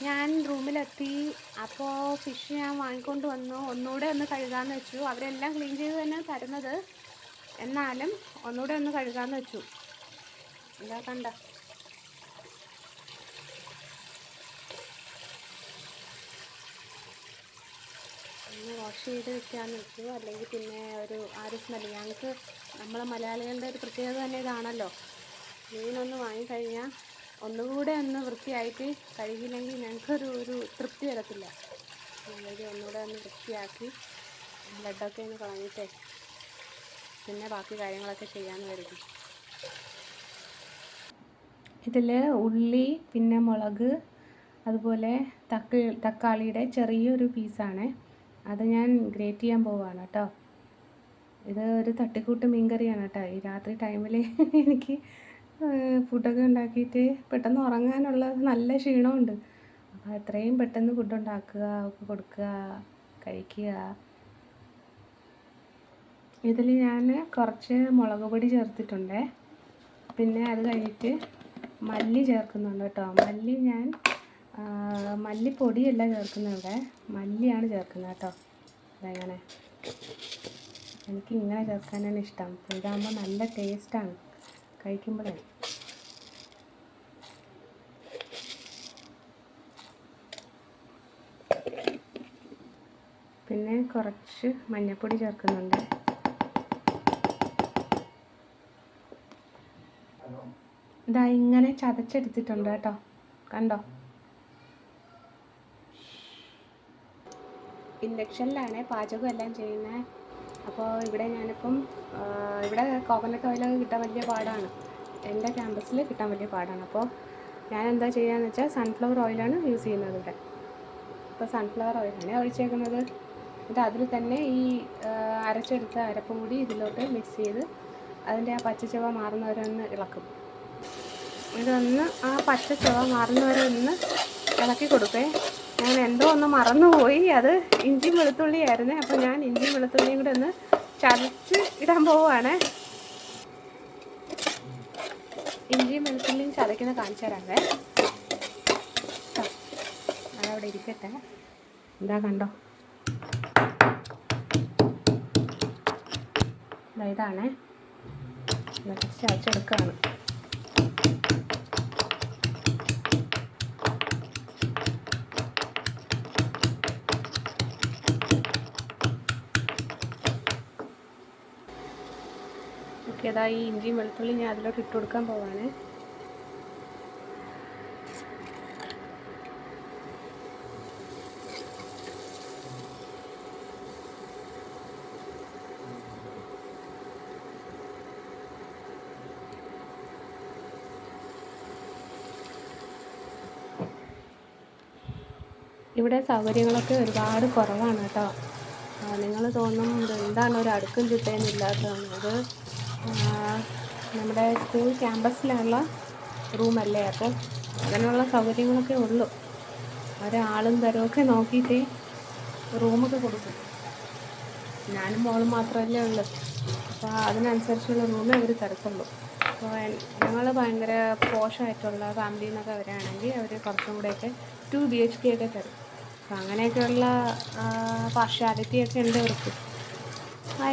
ഞാൻ റൂമിലെത്തി. അപ്പോൾ ഫിഷ് ഞാൻ വാങ്ങിക്കൊണ്ട് വന്നു. ഒന്നുകൂടെ ഒന്ന് കഴുകാമെന്ന് വെച്ചു. അവരെല്ലാം ക്ലീൻ ചെയ്ത് തന്നെ തരുന്നത്, എന്നാലും ഒന്നുകൂടെ ഒന്ന് കഴുകാമെന്ന് വെച്ചു. എന്താ കണ്ട, ഒന്ന് വാഷ് ചെയ്ത് വെക്കാമെന്ന് വെച്ചു. അല്ലെങ്കിൽ പിന്നെ ഒരു സ്മെല്ല്. ഞങ്ങൾക്ക് നമ്മളെ മലയാളികളുടെ ഒരു പ്രത്യേകത തന്നെ ഇതാണല്ലോ. മീനൊന്ന് വാങ്ങിക്കഴിഞ്ഞാൽ ഒന്നുകൂടെ ഒന്ന് വൃത്തിയായിട്ട് കഴുകിയില്ലെങ്കിൽ ഞങ്ങൾക്കൊരു തൃപ്തി വരത്തില്ല. അല്ലെങ്കിൽ ഒന്നുകൂടെ ഒന്ന് വൃത്തിയാക്കി ബ്ലഡൊക്കെ ഒന്ന് കളഞ്ഞിട്ടേ പിന്നെ ബാക്കി കാര്യങ്ങളൊക്കെ ചെയ്യാമെന്ന് കരുതി. ഇതിൽ ഉള്ളി, പിന്നെ മുളക്, അതുപോലെ തക്കാളിയുടെ ചെറിയൊരു പീസാണ്. അത് ഞാൻ ഗ്രേറ്റ് ചെയ്യാൻ പോവുകയാണ് കേട്ടോ. ഇത് ഒരു തട്ടിക്കൂട്ട് മീൻകറിയാണ് കേട്ടോ. ഈ രാത്രി ടൈമിൽ എനിക്ക് ഫുഡൊക്കെ ഉണ്ടാക്കിയിട്ട് പെട്ടെന്ന് ഉറങ്ങാനുള്ള നല്ല ക്ഷീണമുണ്ട്. അപ്പോൾ എത്രയും പെട്ടെന്ന് ഫുഡ് ഉണ്ടാക്കുക, കൊടുക്കുക, കഴിക്കുക. ഇതിൽ ഞാൻ കുറച്ച് മുളക് പൊടി ചേർത്തിട്ടുണ്ട്. പിന്നെ അത് കഴിഞ്ഞിട്ട് മല്ലി ചേർക്കുന്നുണ്ട് കേട്ടോ. മല്ലി ഞാൻ മല്ലിപ്പൊടിയല്ല ചേർക്കുന്നത്, ഇവിടെ മല്ലിയാണ് ചേർക്കുന്നത് കേട്ടോ. അതെങ്ങനെ, എനിക്ക് ഇങ്ങനെ ചേർക്കാനാണ് ഇഷ്ടം. ഇതാകുമ്പോൾ നല്ല ടേസ്റ്റാണ് കഴിക്കുമ്പോഴേ. പിന്നെ കുറച്ച് മഞ്ഞൾപ്പൊടി ചേർക്കുന്നുണ്ട്. ഇതാ ഇങ്ങനെ ചതച്ചെടുത്തിട്ടുണ്ട് കേട്ടോ, കണ്ടോ. ഇൻഡക്ഷനിലാണ് പാചകം എല്ലാം ചെയ്യുന്നത്. അപ്പോൾ ഇവിടെ ഞാനിപ്പം ഇവിടെ കോക്കനട്ട് ഓയിലൊക്കെ കിട്ടാൻ വലിയ പാടാണ്. എൻ്റെ ക്യാമ്പസിൽ കിട്ടാൻ വലിയ പാടാണ്. അപ്പോൾ ഞാൻ എന്താ ചെയ്യുകയെന്ന് വെച്ചാൽ സൺഫ്ലവർ ഓയിലാണ് യൂസ് ചെയ്യുന്നത് ഇവിടെ. ഇപ്പോൾ സൺഫ്ലവർ ഓയിലാണ് ഒഴിച്ചേക്കുന്നത്. എന്നിട്ട് അതിൽ തന്നെ ഈ അരച്ചെടുത്ത അരപ്പും കൂടി ഇതിലോട്ട് മിക്സ് ചെയ്ത് അതിൻ്റെ ആ പച്ചച്ചുവ മാറുന്നവരെ ഒന്ന് ഇളക്കും. ഇതൊന്ന് ആ പച്ചച്ചുവ മാറുന്നവരെ ഒന്ന് ഇളക്കി കൊടുക്കേ. ഞാൻ എന്തോ ഒന്ന് മറന്നുപോയി, അത് ഇഞ്ചി വെളുത്തുള്ളി ആയിരുന്നേ. അപ്പോൾ ഞാൻ ഇഞ്ചി വെളുത്തുള്ളിയും കൂടെ ഒന്ന് ചതച്ച് ഇടാൻ പോവുകയാണ്. ഇഞ്ചിയും വെളുത്തുള്ളിയും ചതയ്ക്കുന്ന കാണിച്ചു തരാവേ. അതവിടെ ഇരിക്കട്ടെ. എന്താ കണ്ടോ, ഇതാണ്. എന്നിട്ട് ചതച്ചെടുക്കുകയാണ്. ഓക്കെ, അതാ ഈ ഇഞ്ചിയും വെളുത്തുള്ളി ഞാൻ അതിലോട്ട് ഇട്ട് കൊടുക്കാൻ പോവാണ്. ഇവിടെ സൗകര്യങ്ങളൊക്കെ ഒരുപാട് കുറവാണ് കേട്ടോ. നിങ്ങൾ തോന്നും എന്താണ് ഒരു അടുക്കും ചിട്ടയൊന്നുമില്ലാത്തതാണ്. അത് നമ്മുടെ സ്കൂൾ ക്യാമ്പസിലുള്ള റൂമല്ലേ, അപ്പോൾ അതിനുള്ള സൗകര്യങ്ങളൊക്കെ ഉള്ളൂ. ഒരാളും തരമൊക്കെ നോക്കിയിട്ടേ റൂമൊക്കെ കൊടുക്കും. ഞാനും മോളും മാത്രമല്ലേ ഉള്ളൂ. അപ്പോൾ അതിനനുസരിച്ചുള്ള റൂമേ അവർ തരത്തുള്ളൂ. അപ്പോൾ ഞങ്ങൾ ഭയങ്കര പോഷായിട്ടുള്ള ഫാമിലിയിൽ നിന്നൊക്കെ വരികയാണെങ്കിൽ അവർ കുറച്ചും കൂടെയൊക്കെ 2 BHK ഒക്കെ തരും. അപ്പോൾ അങ്ങനെയൊക്കെയുള്ള പാർഷ്യാലിറ്റിയൊക്കെ ഉണ്ട് അവർക്ക്.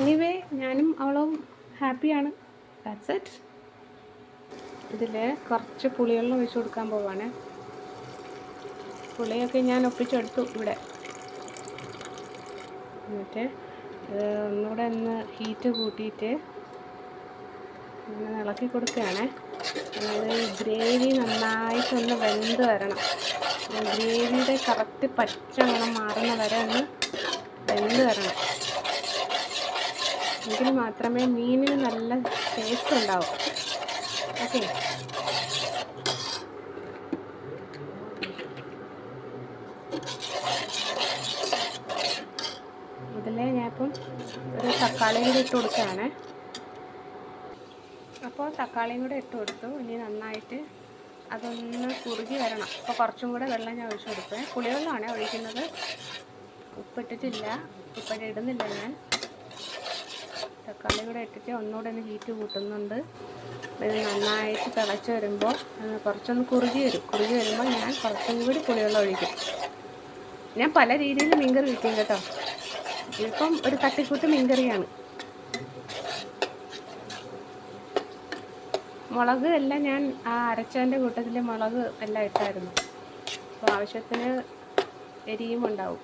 എനിവേ ഞാനും അവളും ഹാപ്പിയാണ്. That's it. ഇതിൽ കുറച്ച് പുളിവെള്ളം ഒഴിച്ച് കൊടുക്കാൻ പോവാണ്. പുളിയൊക്കെ ഞാൻ ഒപ്പിച്ചെടുത്തു ഇവിടെ. എന്നിട്ട് ഒന്നുകൂടെ ഒന്ന് ഹീറ്റ് കൂട്ടിയിട്ട് ഇങ്ങനെ ഇളക്കി കൊടുക്കുകയാണ്. അതായത് ഗ്രേവി നന്നായിട്ടൊന്ന് വെന്ത് വരണം. ഗ്രേവിയുടെ കറക്റ്റ് പച്ച മണം മാറുന്ന വരെ ഒന്ന് വെന്ത് വരണം. എങ്കിൽ മാത്രമേ മീനിന് നല്ല ടേസ്റ്റ് ഉണ്ടാവും. ഓക്കെ, ഇതിൽ ഞാനിപ്പം ഒരു തക്കാളിയും കൂടി ഇട്ട് കൊടുക്കുകയാണ്. അപ്പോൾ തക്കാളിയും കൂടെ ഇട്ട് കൊടുത്തു. ഇനി നന്നായിട്ട് അതൊന്ന് കുറുകി വരണം. അപ്പോൾ കുറച്ചും കൂടെ വെള്ളം ഞാൻ ഒഴിച്ച് കൊടുക്കുക. പുളിവെള്ളമാണ് ഒഴിക്കുന്നത്. ഉപ്പിട്ടിട്ടില്ല, ഉപ്പിടുന്നില്ല ഞാൻ. തക്കാളി കൂടെ ഇട്ടിട്ട് ഒന്നുകൂടെ ഒന്ന് ഹീറ്റ് കൂട്ടുന്നുണ്ട്. ഇത് നന്നായിട്ട് തിളച്ച് വരുമ്പോൾ കുറച്ചൊന്ന് കുറുകി വരുമ്പോൾ ഞാൻ കുറച്ചും കൂടി പുളിവെള്ളം ഒഴിക്കും. ഞാൻ പല രീതിയിൽ മീൻകറി വയ്ക്കും കേട്ടോ. ഇതിപ്പം ഒരു തട്ടിക്കൂട്ട് മീൻകറിയാണ്. മുളക് എല്ലാം ഞാൻ ആ അരച്ചതിൻ്റെ കൂട്ടത്തിൽ മുളക് എല്ലാം ഇട്ടായിരുന്നു. അപ്പോൾ ആവശ്യത്തിന് എരിയും ഉണ്ടാവും.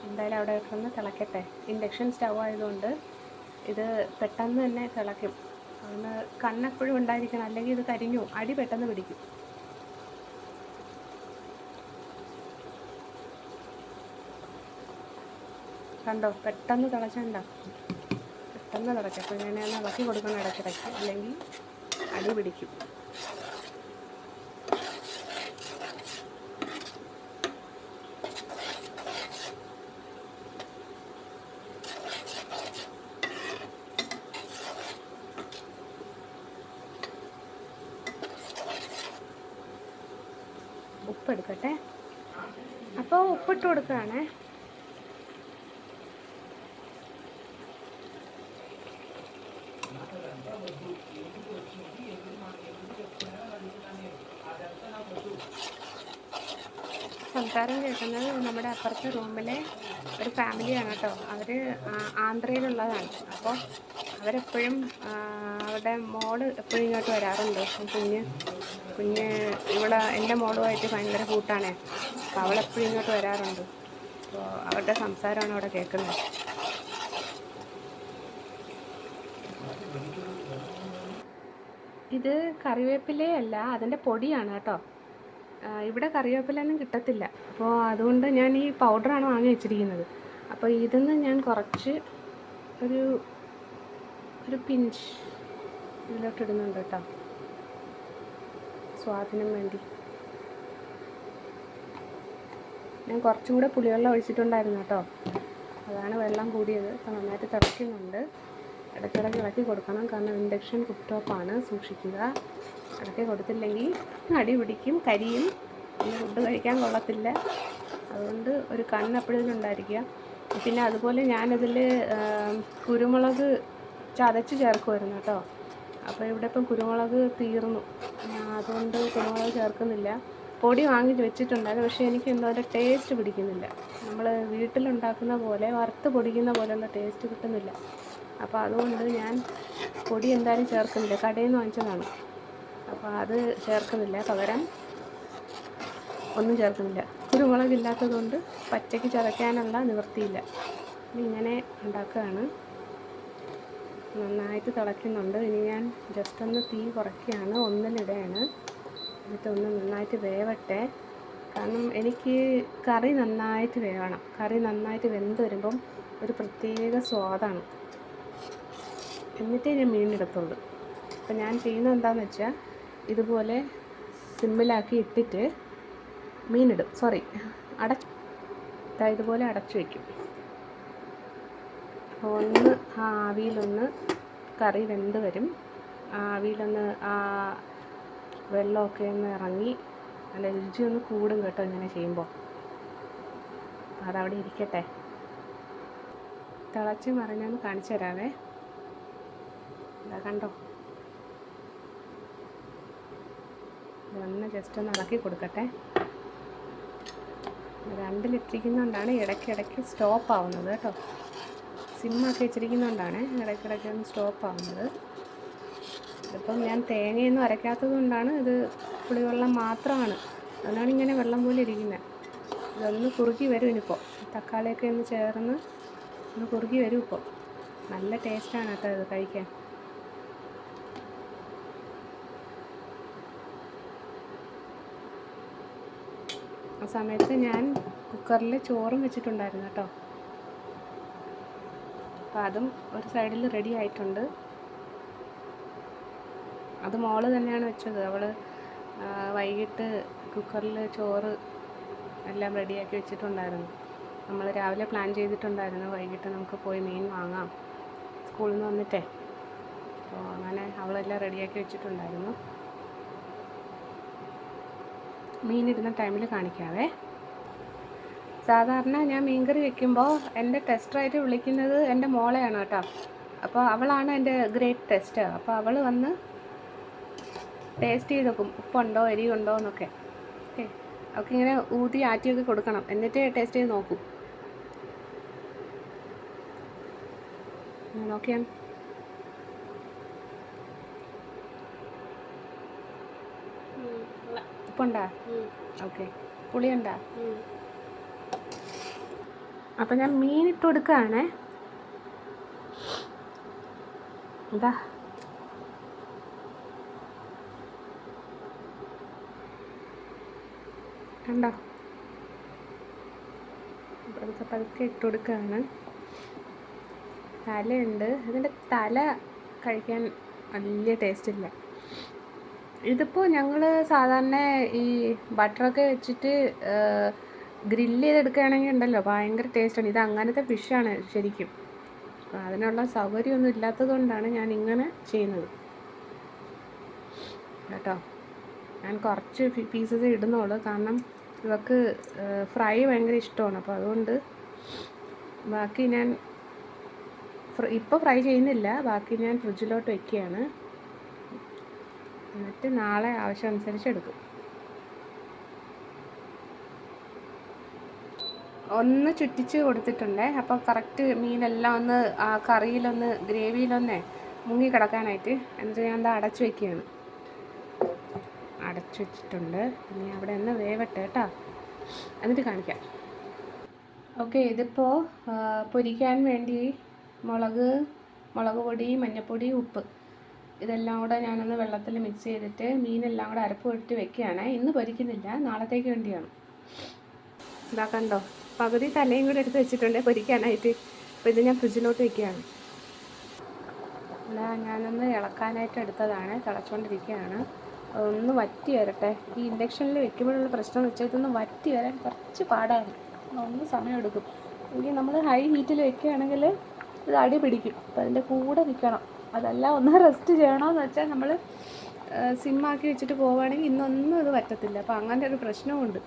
എന്തായാലും അവിടെ ഒന്ന് തിളക്കട്ടെ. ഇൻഡക്ഷൻ സ്റ്റൗ ആയതുകൊണ്ട് ഇത് പെട്ടെന്ന് തന്നെ തിളയ്ക്കും. അതുകൊണ്ട് കണ്ണെപ്പോഴും ഉണ്ടായിരിക്കണം, അല്ലെങ്കിൽ ഇത് കരിഞ്ഞു അടി പെട്ടെന്ന് പിടിക്കും. കണ്ടോ, പെട്ടെന്ന് തിളച്ചുണ്ടോ? പെട്ടെന്ന് തിളയ്ക്കും. അപ്പോൾ ഞാൻ ഇളക്കി കൊടുക്കണം ഇടയ്ക്കിടയ്ക്ക്, അല്ലെങ്കിൽ അടി പിടിക്കും. ഉപ്പെടുക്കട്ടെ. അപ്പോൾ ഉപ്പിട്ട് കൊടുക്കുകയാണേ. സംസാരം കേൾക്കുന്നത് നമ്മുടെ അപ്പുറത്തെ റൂമിലെ ഒരു ഫാമിലിയാണ് കേട്ടോ. അവർ ആന്ധ്രയിലുള്ളതാണ്. അപ്പോൾ അവരെപ്പോഴും അവരുടെ മോള് എപ്പോഴും ഇങ്ങോട്ട് വരാറുണ്ട്. കുഞ്ഞ് ഇവിടെ എൻ്റെ മോളുമായിട്ട് ഭയങ്കര കൂട്ടാണ്. അപ്പോൾ അവളെപ്പോഴും ഇങ്ങോട്ട് വരാറുണ്ട്. അപ്പോൾ അവരുടെ സംസാരമാണ് അവിടെ കേൾക്കുന്നത്. ഇത് കറിവേപ്പിലയല്ല, അതിൻ്റെ പൊടിയാണ് കേട്ടോ. ഇവിടെ കറിവേപ്പിലൊന്നും കിട്ടത്തില്ല. അപ്പോൾ അതുകൊണ്ട് ഞാൻ ഈ പൗഡറാണ് വാങ്ങി വെച്ചിരിക്കുന്നത്. അപ്പോൾ ഇതിന്ന് ഞാൻ കുറച്ച് ഒരു പിഞ്ച് ഇതിലോട്ടിടുന്നുണ്ട് കേട്ടോ, സ്വാദിനും വേണ്ടി. ഞാൻ കുറച്ചും കൂടെ പുളിവെള്ളം ഒഴിച്ചിട്ടുണ്ടായിരുന്നു കേട്ടോ, അതാണ് വെള്ളം കൂടിയത്. അപ്പോൾ നന്നായിട്ട് തിളയ്ക്കുന്നുണ്ട്. ഇടയ്ക്കിടയ്ക്ക് ഇളക്കി കൊടുക്കണം, കാരണം ഇൻഡക്ഷൻ കുക്ക് ടോപ്പാണ്, സൂക്ഷിക്കുക. ഇളക്കി കൊടുത്തില്ലെങ്കിൽ അടി പിടിക്കും, കരിയും, പിന്നെ ഫുഡ് കഴിക്കാൻ കൊള്ളത്തില്ല. അതുകൊണ്ട് ഒരു കണ്ണെപ്പോഴും ഉണ്ടായിരിക്കുക. പിന്നെ അതുപോലെ ഞാനതിൽ കുരുമുളക് ചതച്ച് ചേർക്കുമായിരുന്നു കേട്ടോ. അപ്പോൾ ഇവിടെ ഇപ്പം കുരുമുളക് തീർന്നു, അതുകൊണ്ട് കുരുമുളക് ചേർക്കുന്നില്ല. പൊടി വാങ്ങി വെച്ചിട്ടുണ്ടായിരുന്നു, പക്ഷേ എനിക്ക് എന്തോ അതിൻ്റെ ടേസ്റ്റ് പിടിക്കുന്നില്ല. നമ്മൾ വീട്ടിലുണ്ടാക്കുന്ന പോലെ വറുത്ത് പൊടിക്കുന്ന പോലെയുള്ള ടേസ്റ്റ് കിട്ടുന്നില്ല. അപ്പോൾ അതുകൊണ്ട് ഞാൻ പൊടി എന്തായാലും ചേർക്കുന്നില്ല, കടയിൽ നിന്ന് വാങ്ങിച്ചതാണ്. അപ്പോൾ അത് ചേർക്കുന്നില്ല, പകരം ഒന്നും ചേർക്കുന്നില്ല. കുരുമുളകില്ലാത്തതുകൊണ്ട് പച്ചയ്ക്ക് ചതയ്ക്കാനുള്ള നിവൃത്തിയില്ല. ഇങ്ങനെ ഉണ്ടാക്കുകയാണ്. നന്നായിട്ട് തിളയ്ക്കുന്നുണ്ട്. ഇനി ഞാൻ ജസ്റ്റ് ഒന്ന് തീ കുറയ്ക്കുകയാണ്, ഒന്നിലിടുകയാണ്. എന്നിട്ട് ഒന്ന് നന്നായിട്ട് വേവട്ടെ. കാരണം എനിക്ക് കറി നന്നായിട്ട് വേവണം. കറി നന്നായിട്ട് വെന്ത് വരുമ്പം ഒരു പ്രത്യേക സ്വാദാണ്. എന്നിട്ടേ ഞാൻ മീനിടത്തുള്ളൂ. അപ്പം ഞാൻ ചെയ്യുന്നത് എന്താണെന്ന് വെച്ചാൽ, ഇതുപോലെ സിമ്മിലാക്കി ഇട്ടിട്ട് മീനിടും. ഇതുപോലെ അടച്ചു വയ്ക്കും. ഒന്ന് ആവിയിലൊന്ന് കറി വെന്ത് വരും. ആവിയിലൊന്ന് വെള്ളമൊക്കെ ഒന്ന് ഇറങ്ങി നല്ല രുചി ഒന്ന് കൂടും കേട്ടോ ഇങ്ങനെ ചെയ്യുമ്പോൾ. അതവിടെ ഇരിക്കട്ടെ. തിളച്ച് മറിഞ്ഞൊന്ന് കാണിച്ചു തരാവേ. ഇതാ കണ്ടോ, ഇതൊന്ന് ജസ്റ്റ് ഒന്ന് ഇളക്കി കൊടുക്കട്ടെ. 2 ലിറ്ററിരിക്കുന്നതുകൊണ്ടാണ് ഇടയ്ക്കിടയ്ക്ക് സ്റ്റോപ്പ് ആവുന്നത് കേട്ടോ. സിമ്മാക്കി വെച്ചിരിക്കുന്നതുകൊണ്ടാണ് ഇടയ്ക്കിടയ്ക്ക് ഒന്ന് സ്റ്റോപ്പ് ആവുന്നത്. ഇതിപ്പം ഞാൻ തേങ്ങയൊന്നും അരയ്ക്കാത്തത് കൊണ്ടാണ്, ഇത് പുളിവെള്ളം മാത്രമാണ്, അതിനാണ് ഇങ്ങനെ വെള്ളം പോലെ ഇരിക്കുന്നത്. ഇതൊന്ന് കുറുകി വരും. ഇനിയിപ്പോൾ തക്കാളിയൊക്കെ ഒന്ന് ചേർന്ന് ഒന്ന് കുറുകി വരും. ഇപ്പോൾ നല്ല ടേസ്റ്റാണ് കേട്ടോ ഇത് കഴിക്കാൻ. ആ സമയത്ത് ഞാൻ കുക്കറിൽ ചോറും വെച്ചിട്ടുണ്ടായിരുന്നു കേട്ടോ. അപ്പോൾ അതും ഒരു സൈഡിൽ റെഡി ആയിട്ടുണ്ട്. അത് മോള് തന്നെയാണ് വെച്ചത്. അവൾ വൈകിട്ട് കുക്കറിൽ ചോറ് എല്ലാം റെഡിയാക്കി വെച്ചിട്ടുണ്ടായിരുന്നു. നമ്മൾ രാവിലെ പ്ലാൻ ചെയ്തിട്ടുണ്ടായിരുന്നു വൈകിട്ട് നമുക്ക് പോയി മീൻ വാങ്ങാം സ്കൂളിൽ നിന്ന് വന്നിട്ടേ. അപ്പോൾ അങ്ങനെ അവളെല്ലാം റെഡിയാക്കി വെച്ചിട്ടുണ്ടായിരുന്നു. മീനിടുന്ന ടൈമിൽ കാണിക്കാവേ. സാധാരണ ഞാൻ മീൻകറി വെക്കുമ്പോൾ എൻ്റെ ടെസ്റ്ററായിട്ട് വിളിക്കുന്നത് എൻ്റെ മോളെയാണ് കേട്ടോ. അപ്പോൾ അവളാണ് എൻ്റെ ഗ്രേറ്റ് ടെസ്റ്റർ. അപ്പോൾ അവൾ വന്ന് ടേസ്റ്റ് ചെയ്ത് നോക്കും ഉപ്പുണ്ടോ എരിവുണ്ടോ എന്നൊക്കെ. ഓക്കെ, അവൾക്ക് ഇങ്ങനെ ഊതി ആറ്റിയൊക്കെ കൊടുക്കണം, എന്നിട്ട് ടേസ്റ്റ് ചെയ്ത് നോക്കൂ. നോക്കിയാണ് ഉപ്പുണ്ടാ? ഓക്കെ, പുളിയുണ്ടാ? അപ്പം ഞാൻ മീനിട്ട് കൊടുക്കുകയാണേ. എന്താ കണ്ടോ? പതുക്കെ പതുക്കെ ഇട്ട് കൊടുക്കുകയാണ്. തലയുണ്ട്, ഇതിൻ്റെ തല കഴിക്കാൻ വലിയ ടേസ്റ്റ് ഇല്ല. ഇതിപ്പോൾ ഞങ്ങൾ സാധാരണ ഈ ബട്ടറൊക്കെ വെച്ചിട്ട് ഗ്രില്ല് ചെയ്തെടുക്കുകയാണെങ്കിൽ ഉണ്ടല്ലോ ഭയങ്കര ടേസ്റ്റാണ്. ഇത് അങ്ങനത്തെ ഫിഷാണ് ശരിക്കും. അപ്പോൾ അതിനുള്ള സൗകര്യമൊന്നും ഇല്ലാത്തത് കൊണ്ടാണ് ഞാൻ ഇങ്ങനെ ചെയ്യുന്നത് കേട്ടോ. ഞാൻ കുറച്ച് പീസസ് ഇടുന്നുള്ളൂ, കാരണം ഇവർക്ക് ഫ്രൈ ഭയങ്കര ഇഷ്ടമാണ്. അപ്പോൾ അതുകൊണ്ട് ബാക്കി ഞാൻ ഇപ്പോൾ ഫ്രൈ ചെയ്യുന്നില്ല, ബാക്കി ഞാൻ ഫ്രിഡ്ജിലോട്ട് വയ്ക്കുകയാണ്. എന്നിട്ട് നാളെ ആവശ്യമനുസരിച്ച് എടുക്കും. ഒന്ന് ചുറ്റിച്ച് കൊടുത്തിട്ടുണ്ടേ. അപ്പോൾ കറക്റ്റ് മീനെല്ലാം ഒന്ന് ആ കറിയിലൊന്ന് ഗ്രേവിയിലൊന്നേ മുങ്ങി കിടക്കാനായിട്ട്. എന്നിട്ട് ഞാൻ എന്താ അടച്ചു വയ്ക്കുകയാണ്. അടച്ചു വെച്ചിട്ടുണ്ട്. ഇനി അവിടെ ഒന്ന് വേവട്ടെ കേട്ടോ, എന്നിട്ട് കാണിക്കാം. ഓക്കെ, ഇതിപ്പോൾ പൊരിക്കാൻ വേണ്ടി മുളക് പൊടി, മഞ്ഞൾപ്പൊടി, ഉപ്പ് ഇതെല്ലാം കൂടെ ഞാനൊന്ന് വെള്ളത്തിൽ മിക്സ് ചെയ്തിട്ട് മീനെല്ലാം കൂടെ അരപ്പ് ഇട്ട് വെക്കുകയാണ്. ഇന്ന് പൊരിക്കുന്നില്ല, നാളത്തേക്ക് വേണ്ടിയാണ്. ഇതാ കണ്ടോ, പകുതി തലയും കൂടെ എടുത്ത് വെച്ചിട്ടുണ്ട് പൊരിക്കാനായിട്ട്. അപ്പോൾ ഇത് ഞാൻ ഫ്രിഡ്ജിലോട്ട് വയ്ക്കുകയാണ്. അല്ല, ഞാനൊന്ന് ഇളക്കാനായിട്ട് എടുത്തതാണ്, തിളച്ചുകൊണ്ടിരിക്കുകയാണ്. ഒന്ന് വറ്റി വരട്ടെ. ഈ ഇൻഡക്ഷനിൽ വെക്കുമ്പോഴുള്ള പ്രശ്നം എന്ന് വെച്ചാൽ ഇതൊന്ന് വറ്റി വരാൻ കുറച്ച് പാടാണ്, ഒന്ന് സമയമെടുക്കും. എങ്കിൽ നമ്മൾ ഹൈ ഹീറ്റിൽ വെക്കുകയാണെങ്കിൽ ഇത് അടി പിടിക്കും. അപ്പോൾ അതിൻ്റെ കൂടെ നിൽക്കണം. അതല്ല ഒന്ന് റെസ്റ്റ് ചെയ്യണമെന്ന് വെച്ചാൽ നമ്മൾ സിമ്മാക്കി വെച്ചിട്ട് പോവുകയാണെങ്കിൽ ഇന്നൊന്നും ഇത് പറ്റത്തില്ല. അപ്പോൾ അങ്ങനത്തെ ഒരു പ്രശ്നമുണ്ട്.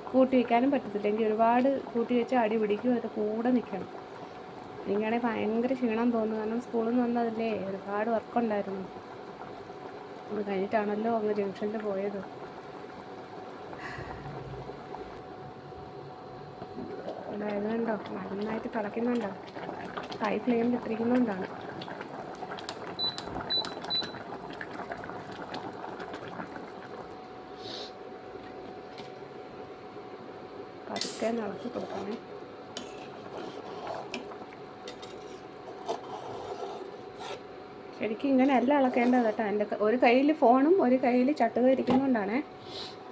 കൂട്ടി വയ്ക്കാനും പറ്റത്തില്ല. എങ്കിൽ ഒരുപാട് കൂട്ടി വെച്ചാൽ അടി പിടിക്കും, അതിൻ്റെ കൂടെ നിൽക്കണം. എനിക്കാണെങ്കിൽ ഭയങ്കര ക്ഷീണം തോന്നുന്നു, കാരണം സ്കൂളിൽ നിന്ന് വന്നതല്ലേ, ഒരുപാട് വർക്കുണ്ടായിരുന്നു. അത് കഴിഞ്ഞിട്ടാണല്ലോ അങ്ങ് ജംഗ്ഷനിൽ പോയത്. അതായത് കണ്ടോ, നന്നായിട്ട് തിളയ്ക്കുന്നുണ്ടോ, ഹൈ ഫ്ലെയിമിൽ ഇട്ടിരിക്കുന്നതുകൊണ്ടാണ്. പതുക്കെ ഇളക്കി കൊടുക്കണേ. ശരിക്കും ഇങ്ങനെയല്ല ഇളക്കേണ്ടത് കേട്ടോ. എൻ്റെ ഒരു കയ്യിൽ ഫോണും ഒരു കയ്യിൽ ചട്ടുക ഇരിക്കുന്നതുകൊണ്ടാണ്.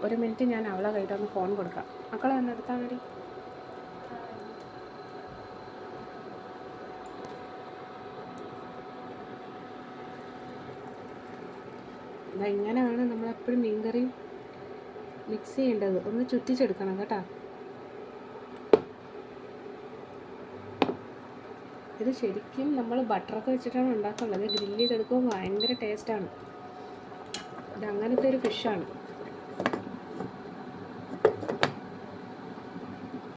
ഒരു മിനിറ്റ് ഞാൻ അവളെ കയ്യിലൊന്ന് ഫോൺ കൊടുക്കാം. മക്കളെ ഒന്ന് എടുത്താൽ മതി. ഇങ്ങനെയാണ് നമ്മളെപ്പോഴും മീൻകറി മിക്സ് ചെയ്യേണ്ടത്. ഒന്ന് ചുറ്റിച്ചെടുക്കണം കേട്ടോ. ഇത് ശരിക്കും നമ്മൾ ബട്ടറൊക്കെ വെച്ചിട്ടാണ് ഉണ്ടാക്കുന്നത്. ഗ്രില്ല് ചെയ്തെടുക്കുമ്പോൾ ഭയങ്കര ടേസ്റ്റാണ്. ഇത് അങ്ങനത്തെ ഒരു ഫിഷാണ്.